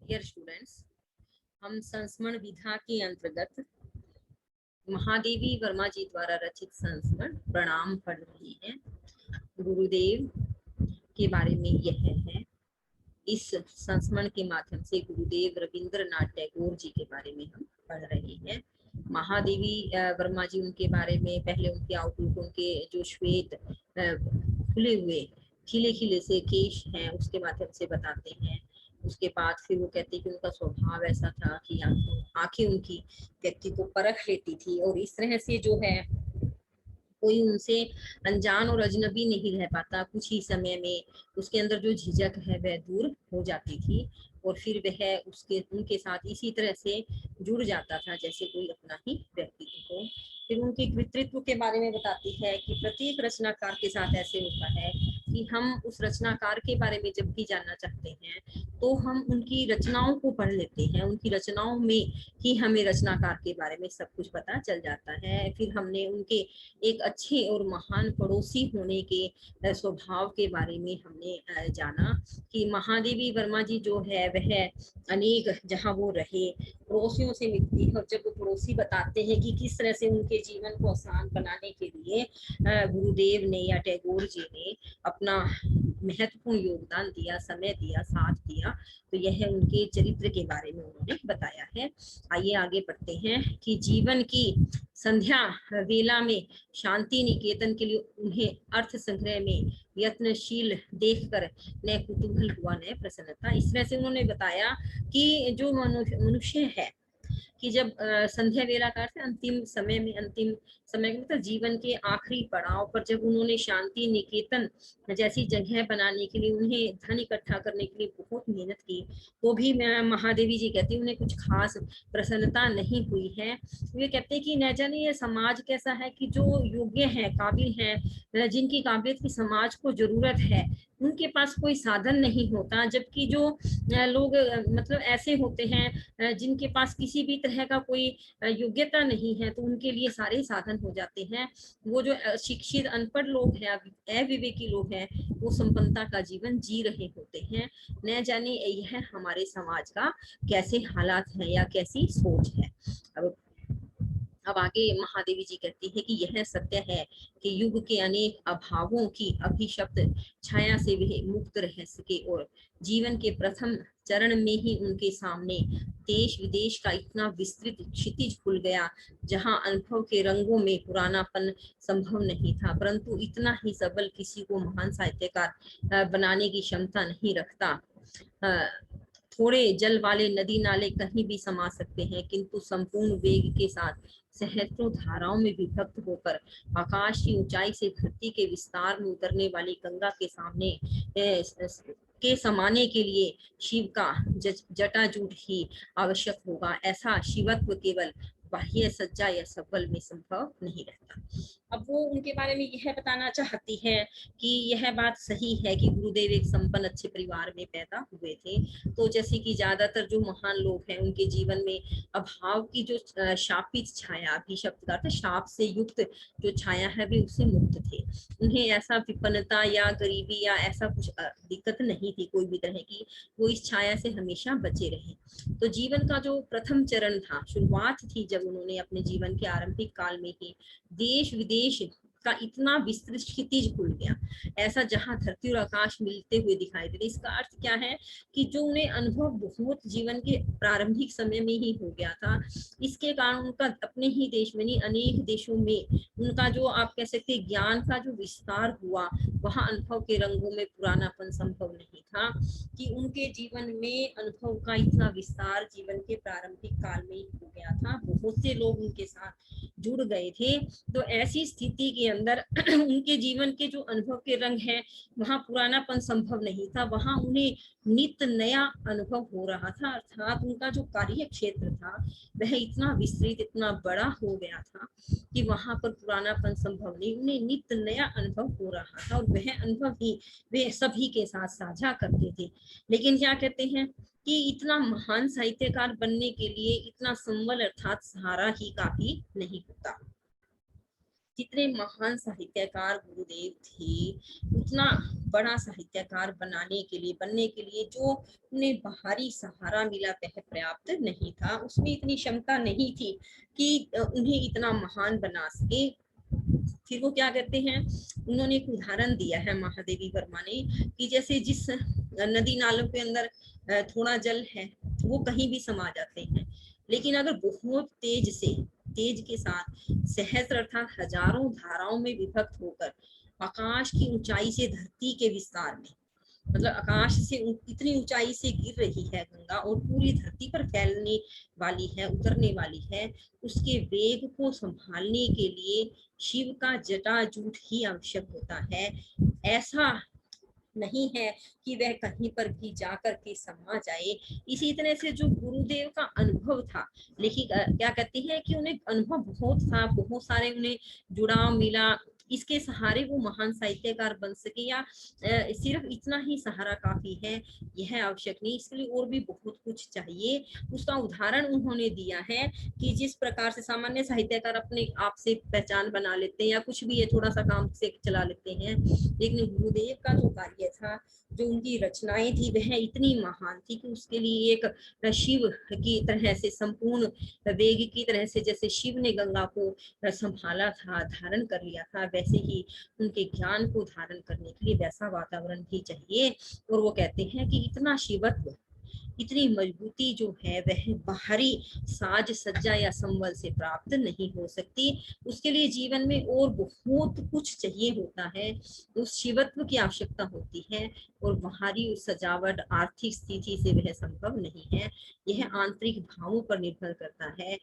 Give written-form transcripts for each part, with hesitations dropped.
Dear students, हम संस्मरण विधा के अंतर्गत महादेवी वर्मा जी द्वारा रचित संस्मरण प्रणाम पढ़ रहे हैं। गुरुदेव के बारे में यह है। इस संस्मरण के माध्यम से गुरुदेव रविंद्रनाथ टैगोर जी के बारे में हम पढ़ रहे हैं। महादेवी वर्मा जी, उनके बारे में पहले उनके आउटलुक, उनके जो श्वेत खुले हुए खिले खिले से केश हैं उसके माध्यम से बताते हैं। उसके बाद फिर वो कहते हैं कि उनका स्वभाव ऐसा था कि आंखें उनकी व्यक्ति को परख लेती थी और इस तरह से जो है कोई उनसे अनजान और अजनबी नहीं रह पाता। कुछ ही समय में उसके अंदर जो झिझक है वह दूर हो जाती थी और फिर वह उनके साथ इसी तरह से जुड़ जाता था जैसे कोई अपना ही व्यक्तित्व हो। फिर उनके कृतित्व के बारे में बताती है कि प्रत्येक रचनाकार के साथ ऐसे होता है कि हम उस रचनाकार के बारे में जब भी जानना चाहते हैं तो हम उनकी रचनाओं को पढ़ लेते हैं। उनकी रचनाओं में ही हमें रचनाकार के बारे में सब कुछ पता चल जाता है। फिर हमने उनके एक अच्छे और महान पड़ोसी होने के स्वभाव के बारे में हमने जाना कि महादेवी वर्मा जी जो है वह अनेक जहाँ वो रहे पड़ोसियों से मिलती है और जब वो पड़ोसी बताते हैं कि किस तरह से उनके जीवन को आसान बनाने के लिए गुरुदेव ने या टैगोर जी ने अपना महत्वपूर्ण योगदान दिया, समय दिया, साथ दिया, तो यह उनके चरित्र के बारे में उन्होंने बताया है। आइए आगे बढ़ते हैं कि जीवन की संध्या वेला में शांति निकेतन के लिए उन्हें अर्थ संग्रह में यत्नशील देखकर न कुतूहल हुआ न प्रसन्नता। इस तरह से उन्होंने बताया कि जो मनुष्य है कि जब संध्या वेला का अर्थ अंतिम समय मतलब जीवन के आखिरी पड़ाव पर जब उन्होंने शांति निकेतन जैसी जगह बनाने के लिए उन्हें धन इकट्ठा करने के लिए बहुत मेहनत की, तो भी महादेवी जी कहती उन्हें कुछ खास प्रसन्नता नहीं हुई है। वे कहते हैं कि न जाने ये समाज कैसा है कि जो योग्य है, काबिल है, जिनकी काबिलियत की समाज को जरूरत है, उनके पास कोई साधन नहीं होता, जबकि जो लोग मतलब ऐसे होते हैं जिनके पास किसी भी तरह का कोई योग्यता नहीं है तो उनके लिए सारे साधन हो जाते हैं। वो जो शिक्षित अनपढ़ लोग हैं, अविवेकी लोग हैं, वो संपन्नता का जीवन जी रहे होते हैं। न जाने यह हमारे समाज का कैसे हालात है या कैसी सोच है। अब आगे महादेवी जी कहती है कि यह सत्य है कि युग के अनेक अभावों की अभिशप्त छाया से वे मुक्त रह सके और जीवन के प्रथम चरण में ही उनके सामने देश विदेश का इतना विस्तृत क्षितिज खुल गया जहां अनुभव के रंगों में पुरानापन संभव नहीं था, परंतु इतना ही सबल किसी को महान साहित्यकार बनाने की क्षमता नहीं रखता। थोड़े जल वाले नदी नाले कहीं भी समा सकते हैं, किंतु संपूर्ण वेग के साथ सहस्त्रों धाराओं में विभक्त होकर आकाश की ऊंचाई से धरती के विस्तार में उतरने वाली गंगा के सामने के समाने के लिए शिव का जटाजूट ही आवश्यक होगा। ऐसा शिवत्व केवल बाह्य सज्जा या सबल में संभव नहीं रहता। अब वो उनके बारे में यह बताना चाहती है कि यह बात सही है कि गुरुदेव एक संपन्न अच्छे परिवार में पैदा हुए थे। तो जैसे कि ज्यादातर जो महान लोग हैं उनके जीवन में अभाव की जो शापित छाया, अभिशप्त का शाप से युक्त जो छाया है वे उससे मुक्त थे। उन्हें ऐसा विपन्नता या गरीबी या ऐसा कुछ दिक्कत नहीं थी कोई भी तरह की, वो इस छाया से हमेशा बचे रहे। तो जीवन का जो प्रथम चरण था, शुरुआत थी जब उन्होंने अपने जीवन के आरंभिक काल में ही देश विदेश का इतना विस्तृत क्षितिज खुल गया, ऐसा जहां धरती और आकाश मिलते हुए दिखाई दे रहे। इसका अर्थ क्या है कि जो उन्हें अनुभव बहुत जीवन के प्रारंभिक समय में ही हो गया था, इसके कारण उनका अपने ही देश में नहीं अनेक देशों में उनका जो आप कह सकते ज्ञान का जो विस्तार हुआ, वहां अनुभव के रंगों में पुरानापन संभव नहीं था कि उनके जीवन में अनुभव का इतना विस्तार जीवन के प्रारंभिक काल में ही हो गया था। बहुत से लोग उनके साथ जुड़ गए थे, तो ऐसी स्थिति के अंदर उनके जीवन के जो अनुभव के रंग हैं वहां पुरानापन संभव नहीं था, वहां उन्हें नित्य नया अनुभव हो रहा था। अर्थात उनका जो कार्य क्षेत्र था वह इतना विस्तृत, इतना बड़ा हो गया था कि वहां पर पुरानापन संभव नहीं, उन्हें नित्य नया अनुभव हो रहा था और वह अनुभव ही वे सभी के साथ साझा करते थे। लेकिन क्या कहते हैं कि इतना महान साहित्यकार बनने के लिए इतना संबल अर्थात सहारा ही काफी नहीं होता। जितने महान साहित्यकार गुरुदेव थे, उतना बड़ा साहित्यकार बनने के लिए जो उन्हें बाहरी सहारा मिला वह पर्याप्त नहीं था। उसमें इतनी क्षमता नहीं थी कि उन्हें इतना महान बना सके। फिर वो क्या कहते हैं, उन्होंने एक उदाहरण दिया है महादेवी वर्मा ने कि जैसे जिस नदी नालों के अंदर थोड़ा जल है वो कहीं भी समा जाते हैं, लेकिन अगर बहुत तेज के साथ सहस्त्र अर्थात हजारों धाराओं में विभक्त होकर आकाश की ऊंचाई से धरती के विस्तार में, मतलब आकाश से इतनी ऊंचाई से गिर रही है गंगा और पूरी धरती पर फैलने वाली है, उतरने वाली है, उसके वेग को संभालने के लिए शिव का जटाजूट ही आवश्यक होता है। ऐसा नहीं है कि वह कहीं पर भी जाकर के समा जाए। इसी तरह से जो गुरुदेव का अनुभव था, लेकिन क्या कहते हैं कि उन्हें अनुभव बहुत था, बहुत सारे उन्हें जुड़ाव मिला, इसके सहारे वो महान साहित्यकार बन सके, या सिर्फ इतना ही सहारा काफी है, यह आवश्यक नहीं, इसके लिए और भी बहुत कुछ चाहिए। उसका उदाहरण उन्होंने दिया है कि जिस प्रकार से सामान्य साहित्यकार अपने आप से पहचान बना लेते हैं या कुछ भी ये थोड़ा सा काम से चला लेते हैं, लेकिन गुरुदेव का जो कार्य था, जो उनकी रचनाएं थी, वह इतनी महान थी कि उसके लिए एक शिव की तरह से संपूर्ण वेग की तरह से, जैसे शिव ने गंगा को संभाला था, धारण कर लिया था, वैसे ही उनके ज्ञान को धारण करने के लिए वैसा वातावरण भी चाहिए। और वो कहते हैं कि इतना शिवत्व, इतनी मजबूती जो है वह बाहरी साज सज्जा या संबल से प्राप्त नहीं हो सकती। उसके लिए जीवन में और बहुत कुछ चाहिए होता है, उस शिवत्व की आवश्यकता होती है, और बाहरी सजावट आर्थिक स्थिति से वह संभव नहीं है। यह आंतरिक भावों पर निर्भर करता है।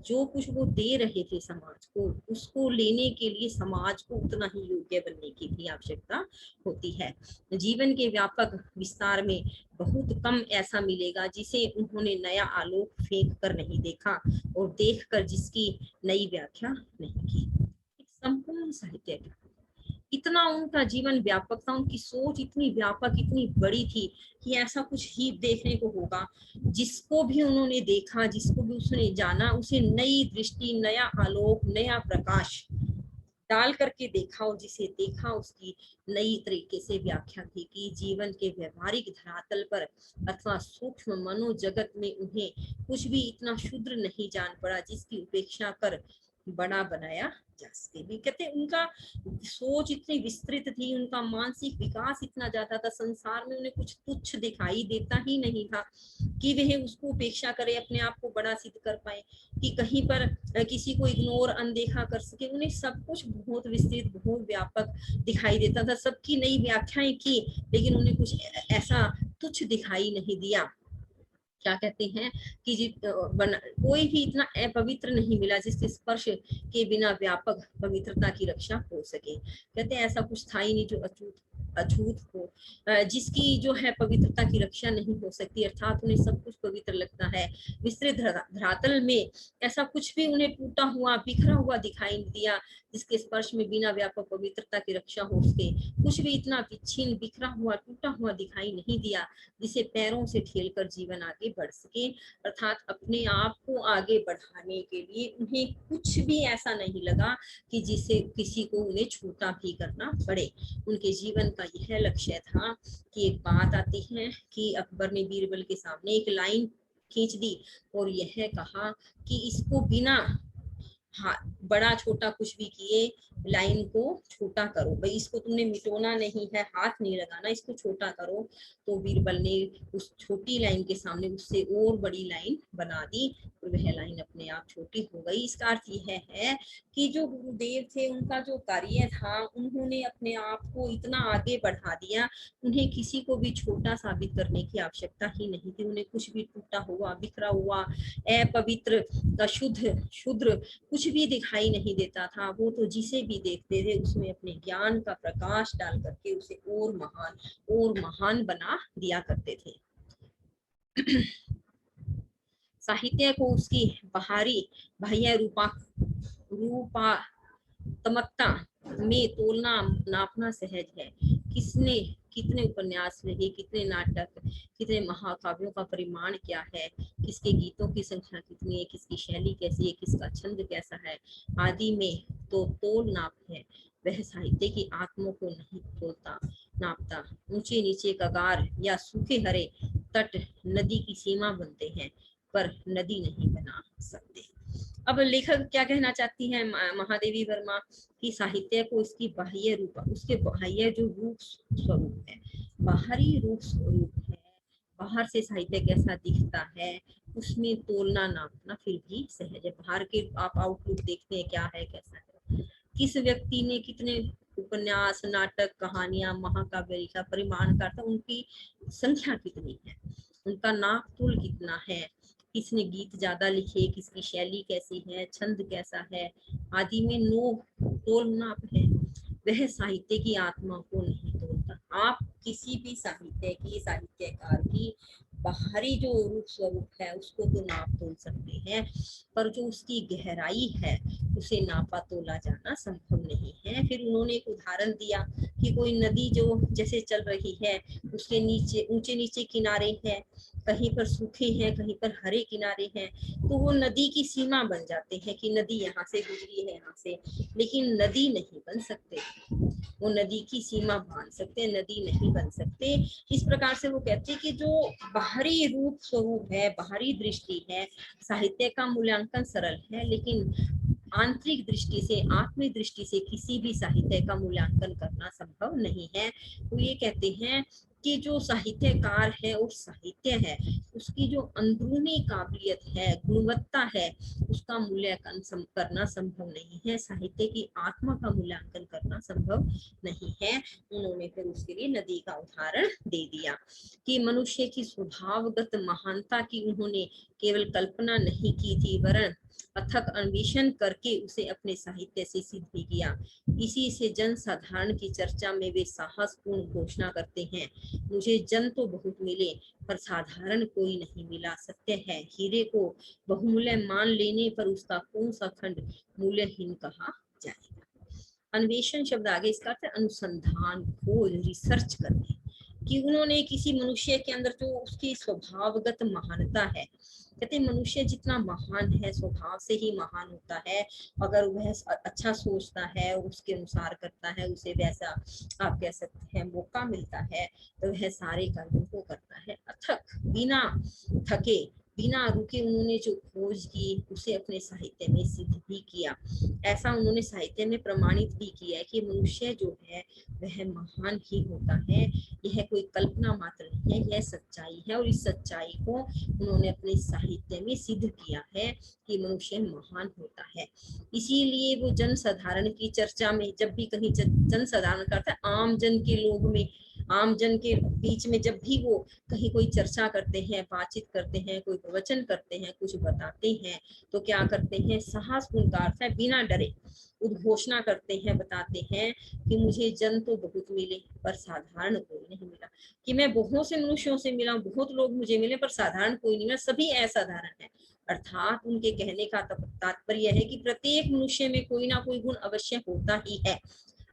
जो कुछ वो दे रहे थे समाज को, उसको लेने के लिए समाज को उतना ही योग्य बनने की भी आवश्यकता होती है। जीवन के व्यापक विस्तार में बहुत कम ऐसा मिलेगा जिसे उन्होंने नया आलोक फेंक कर नहीं देखा और देखकर जिसकी नई व्याख्या नहीं की। एक संपूर्ण साहित्य, इतना उनका जीवन व्यापक था, उनकी सोच इतनी व्यापक, इतनी बड़ी थी कि ऐसा कुछ ही देखने को होगा। जिसको भी उन्होंने देखा, जिसको भी उसने जाना, उसे नई दृष्टि, नया आलोक, नया प्रकाश डाल करके देखा, और जिसे देखा उसकी नई तरीके से व्याख्या की कि जीवन के व्यवहारिक धरातल पर अथवा सूक्ष्म मनो जगत में उन्हें कुछ भी इतना क्षुद्र नहीं जान पड़ा जिसकी उपेक्षा कर बड़ा बनाया जा सके। भी कहते उनका सोच इतनी विस्तृत थी, उनका मानसिक विकास इतना ज्यादा था, संसार में उन्हें कुछ तुच्छ दिखाई देता ही नहीं था कि वह उसको उपेक्षा करे, अपने आप को बड़ा सिद्ध कर पाए, कि कहीं पर किसी को इग्नोर, अनदेखा कर सके। उन्हें सब कुछ बहुत विस्तृत, बहुत व्यापक दिखाई देता था, सबकी नई व्याख्याएं की, लेकिन उन्हें कुछ ऐसा तुच्छ दिखाई नहीं दिया। क्या कहते हैं कि कोई भी इतना अपवित्र नहीं मिला जिसके स्पर्श के बिना व्यापक पवित्रता की रक्षा हो सके। कहते हैं ऐसा कुछ था ही नहीं जो अछूत हो, जिसकी जो है पवित्रता की रक्षा नहीं हो सकती, अर्थात उन्हें सब कुछ पवित्र लगता है। विस्तृत धरातल में ऐसा कुछ भी उन्हें टूटा हुआ, बिखरा हुआ दिखाई नहीं दिया जिसके स्पर्श में बिना व्यापक पवित्रता की रक्षा हो सके। कुछ भी इतना विच्छिन्न, बिखरा हुआ, टूटा हुआ दिखाई नहीं दिया जिसे पैरों से ठेलकर जीवन आगे बढ़ सके। अर्थात अपने आप को आगे बढ़ाने के लिए उन्हें कुछ भी ऐसा नहीं लगा कि जिसे किसी को उन्हें छूटा भी करना पड़े। उनके जीवन का यह लक्ष्य था कि एक बात आती है कि अकबर ने बीरबल के सामने एक लाइन खींच दी और यह कहा कि इसको बिना बड़ा छोटा कुछ भी किए लाइन को छोटा करो, भाई इसको तुमने मिटोना नहीं है, हाथ नहीं लगाना, इसको छोटा करो। तो बीरबल ने उस छोटी लाइन के सामने उससे और बड़ी लाइन बना दी और वह लाइन अपने आप छोटी हो गई। इसका अर्थ यह है कि जो गुरुदेव थे, उनका जो कार्य था, उन्होंने अपने आप को इतना आगे बढ़ा दिया, उन्हें किसी को भी छोटा साबित करने की आवश्यकता ही नहीं थी। उन्हें कुछ भी टूटा हुआ, बिखरा हुआ, अपवित्र, अशुद्ध, क्षुद्र कुछ भी दिखाई नहीं देता था। वो तो जिसे भी देखते थे उसमें अपने ज्ञान का प्रकाश डाल करके उसे और महान बना दिया करते थे। साहित्य को उसकी बाहरी बाह्य रूपात्मकता में तोलना, नापना सहज है। किसने कितने उपन्यास लिखे, कितने नाटक, कितने महाकाव्यों का परिमाण क्या है, किसके गीतों की संख्या कितनी है, किसकी शैली कैसी है, किसका छंद कैसा है, आदि में तो तोल नाप है, वह साहित्य की आत्मा को नहीं तोलता नापता। ऊंचे नीचे कगार या सूखे हरे तट नदी की सीमा बनते हैं, पर नदी नहीं बना सकते। अब लेखक क्या कहना चाहती है महादेवी वर्मा की साहित्य को इसकी बाह्य रूप, उसके बाह्य जो रूप स्वरूप है, बाहरी रूप स्वरूप है, बाहर से साहित्य कैसा दिखता है उसमें तोलना नापना फिर भी सहज है। बाहर के आप आउटलुक देखते हैं क्या है कैसा है, किस व्यक्ति ने कितने उपन्यास नाटक कहानियां महाकाव्य लिखा, परिमाण का था, उनकी संख्या कितनी है, उनका नाप तोल कितना है, किसने गीत ज्यादा लिखे, किसकी शैली कैसी है, छंद कैसा है आदि में नो तोल नाप है, वह साहित्य की आत्मा को नहीं तोलता। आप किसी भी साहित्य की साहित्यकार की बाहरी जो रूप स्वरूप है उसको तो नाप तोल सकते हैं, पर जो उसकी गहराई है उसे नापा तोला जाना संभव नहीं है। फिर उन्होंने एक उदाहरण दिया कि कोई नदी जो जैसे चल रही है, उसके नीचे ऊंचे नीचे किनारे हैं, कहीं पर सूखे हैं कहीं पर हरे किनारे हैं, तो वो नदी की सीमा बन जाते हैं कि नदी यहाँ से गुजरी है यहाँ से, लेकिन नदी नहीं बन सकते, वो नदी की सीमा बांध सकते, नदी नहीं बन सकते। इस प्रकार से वो कहते हैं कि जो बाहरी रूप स्वरूप है, बाहरी दृष्टि है, साहित्य का मूल्यांकन सरल है, लेकिन आंतरिक दृष्टि से, आत्मिक दृष्टि से किसी भी साहित्य का मूल्यांकन करना संभव नहीं है। वो ये कहते हैं कि जो साहित्यकार है और साहित्य है उसकी जो अंदरूनी काबिलियत है, गुणवत्ता है, उसका मूल्यांकन करना संभव नहीं है, साहित्य की आत्मा का मूल्यांकन करना संभव नहीं है। उन्होंने फिर उसके लिए नदी का उदाहरण दे दिया कि मनुष्य की स्वभावगत महानता की उन्होंने केवल कल्पना नहीं की थी, वरन अथक अन्वेषण करके उसे अपने साहित्य से सिद्ध भी किया। इसी से जन साधारण की चर्चा में वे साहसपूर्ण घोषणा करते हैं, मुझे जन तो बहुत मिले पर साधारण कोई नहीं मिला। सत्य है, हीरे को बहुमूल्य मान लेने पर उसका कौन सा खंड मूल्यहीन कहा जाएगा। अन्वेषण शब्द आगे इसका अर्थ अनुसंधान, खोज, रिसर्च करने, कि उन्होंने किसी मनुष्य के अंदर जो उसकी स्वभावगत महानता है, कहते मनुष्य जितना महान है स्वभाव से ही महान होता है, अगर वह अच्छा सोचता है उसके अनुसार करता है, उसे वैसा आप कह सकते हैं मौका मिलता है, तो वह सारे कर्मों को करता है अथक, बिना थके, बिना रुके उन्होंने जो खोज की उसे अपने साहित्य में सिद्ध भी किया। ऐसा उन्होंने साहित्य में प्रमाणित भी किया है कि मनुष्य जो है वह महान ही होता है, यह कोई कल्पना मात्र नहीं है, यह सच्चाई है, और इस सच्चाई को उन्होंने अपने साहित्य में सिद्ध किया है कि मनुष्य महान होता है। इसीलिए वो जन साधारण की चर्चा में, जब भी कहीं जन साधारण करता है आम जन के लोग में, आम जन के बीच में जब भी वो कहीं कोई चर्चा करते हैं, बातचीत करते हैं, कोई प्रवचन करते हैं, कुछ बताते हैं, तो क्या करते हैं, साहसपूर्ण का अर्थ है बिना डरे उद्घोषणा करते हैं, बताते हैं कि मुझे जन तो बहुत मिले पर साधारण कोई नहीं मिला, कि मैं बहुत से मनुष्यों से मिला, बहुत लोग मुझे मिले पर साधारण कोई नहीं मिला, सभी असाधारण है। अर्थात उनके कहने का तात्पर्य है कि प्रत्येक मनुष्य में कोई ना कोई गुण अवश्य होता ही है।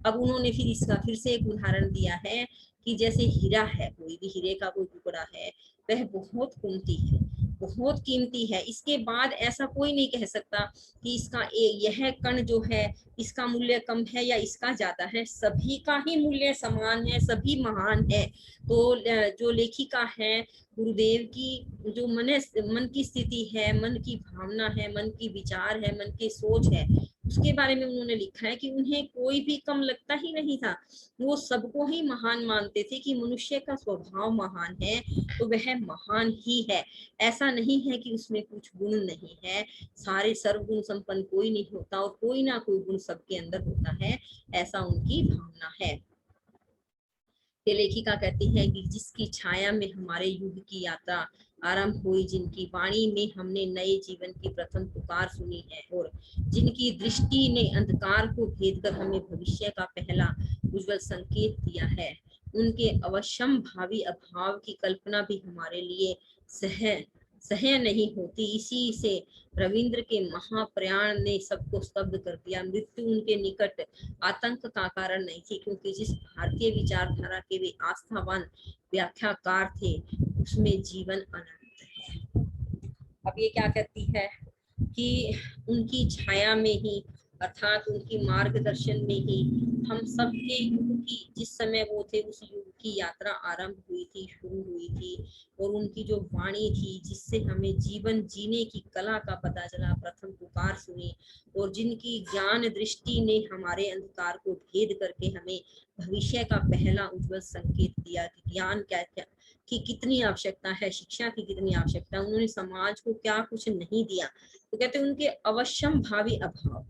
अब उन्होंने फिर इसका फिर से एक उदाहरण दिया है कि जैसे हीरा है, कोई भी हीरे का कोई टुकड़ा है, वह बहुत कीमती है, बहुत कीमती है, इसके बाद ऐसा कोई नहीं कह सकता कि इसका यह कण जो है इसका मूल्य कम है या इसका ज्यादा है, सभी का ही मूल्य समान है, सभी महान है। तो जो लेखिका है गुरुदेव की जो मन की स्थिति है, मन की भावना है, मन की विचार है, मन की सोच है, उसके बारे में उन्होंने लिखा है कि उन्हें कोई भी कम लगता ही नहीं था, वो सबको ही महान मानते थे कि मनुष्य का स्वभाव महान है तो वह महान ही है, ऐसा नहीं है कि उसमें कुछ गुण नहीं है, सारे सर्वगुण संपन्न कोई नहीं होता और कोई ना कोई गुण सबके अंदर होता है, ऐसा उनकी भावना है। ये लेखिका कहती है कि जिसकी छाया में हमारे युग की यात्रा आरंभ हुई, जिनकी वाणी में हमने नए जीवन की प्रथम पुकार सुनी है, और जिनकी दृष्टि ने अंधकार को भेद कर हमें भविष्य का पहला उज्जवल संकेत दिया है, उनके अवश्यम भावी अभाव की कल्पना भी हमारे लिए सह्य नहीं होती। इसी से रविंद्र के महाप्रयाण ने सबको स्तब्ध कर दिया, मृत्यु उनके निकट आतंक का कारण नहीं थी, क्योंकि जिस भारतीय विचारधारा के वे आस्थावान व्याख्याकार थे उसमें जीवन अनंत है। अब ये क्या कहती है कि उनकी छाया में ही अर्थात उनकी मार्गदर्शन में ही हम सबके युग की, जिस समय वो थे उस युग की यात्रा आरंभ हुई थी, शुरू हुई थी। और उनकी जो वाणी थी जिससे हमें जीवन जीने की कला का पता चला, प्रथम पुकार सुनी, और जिनकी ज्ञान दृष्टि ने हमारे अंधकार को भेद करके हमें भविष्य का पहला उज्जवल संकेत दिया कि ज्ञान क्या क्या की कितनी आवश्यकता है, शिक्षा की कितनी आवश्यकता। उन्होंने समाज को क्या कुछ नहीं दिया। तो कहते हैं उनके अवश्यम भावी अभाव,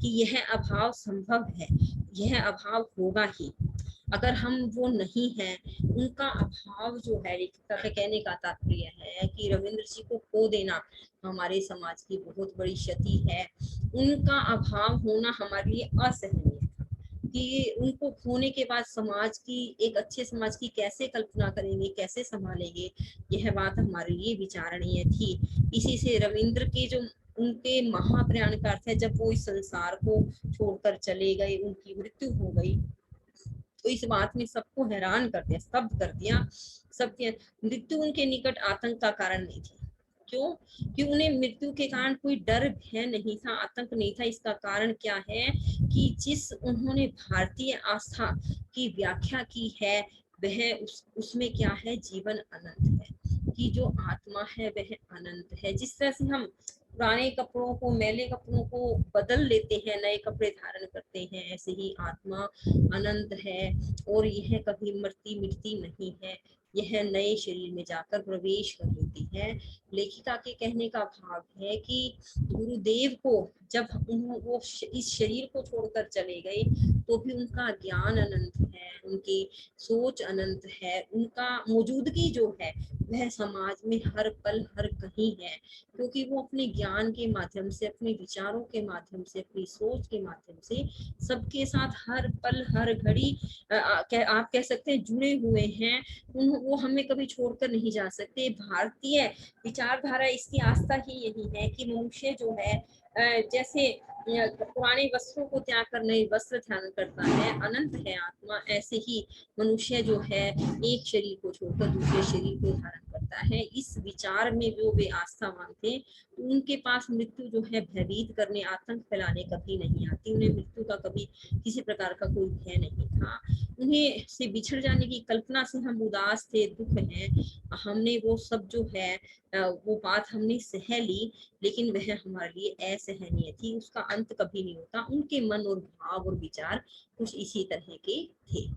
कि यह अभाव संभव है, यह अभाव होगा ही। अगर हम वो नहीं है, उनका अभाव जो है, लेखिका के कहने का तात्पर्य है कि रविंद्र जी को खो देना हमारे समाज की बहुत बड़ी क्षति है। उनका अभाव होना हमारे लिए असहनीय था, कि उनको खोने के बाद समाज की, एक अच्छे समाज की कैसे कल्पना करेंगे, कैसे संभालेंगे, यह बात हमारे लिए विचारणीय थी। इसी से रविंद्र के जो उनके महाप्रयाण का अर्थ है, जब वो इस संसार को छोड़कर चले गए, उनकी मृत्यु हो गई, तो इस बात ने सबको हैरान कर दिया, स्तब्ध कर दिया। सबके मृत्यु उनके निकट आतंक का कारण नहीं थी। क्यों? कि उन्हें मृत्यु के कारण कोई डर भय नहीं था, आतंक नहीं था। इसका कारण क्या है कि जिस उन्होंने भारतीय आस्था की व्याख्या की है, वह उसमें क्या है, जीवन अनंत है, कि जो आत्मा है वह अनंत है। जिस तरह से हम पुराने कपड़ों को, मैले कपड़ों को बदल लेते हैं, नए कपड़े धारण करते हैं, ऐसे ही आत्मा अनंत है और यह कभी मरती मिटती नहीं है, यह नए शरीर में जाकर प्रवेश कर लेती है। लेखिका के कहने का भाव है कि गुरुदेव को जब वो इस शरीर को छोड़कर चले गए, तो भी उनका ज्ञान अनंत है, उनकी सोच अनंत है, उनका मौजूदगी जो है वह समाज में हर पल हर कहीं है, क्योंकि वो अपने ज्ञान के माध्यम से, अपने विचारों के माध्यम से, अपनी सोच के माध्यम से सबके साथ हर पल हर घड़ी आप कह सकते हैं जुड़े हुए हैं। वो हमें कभी छोड़कर नहीं जा सकते। भारतीय विचारधारा, इसकी आस्था ही यही है कि मनुष्य जो है जैसे पुराने वस्त्रों को त्याग कर नए वस्त्र धारण करता है, अनंत है आत्मा, ऐसे ही मनुष्य जो है एक शरीर को छोड़कर दूसरे शरीर को धारण करता है। इस विचार में जो वे आस्थावान थे, उनके पास मृत्यु जो है भयभीत करने, आतंक फैलाने कभी नहीं आती। उन्हें मृत्यु का कभी किसी प्रकार का कोई भय नहीं था। उन्हें से बिछड़ जाने की कल्पना से हम उदास थे, दुख है, हमने वो सब जो है वो बात हमने सह ली, लेकिन वह हमारे लिए असहनीय थी, उसका अंत कभी नहीं होता। उनके मन और भाव और विचार कुछ इसी तरह के थे।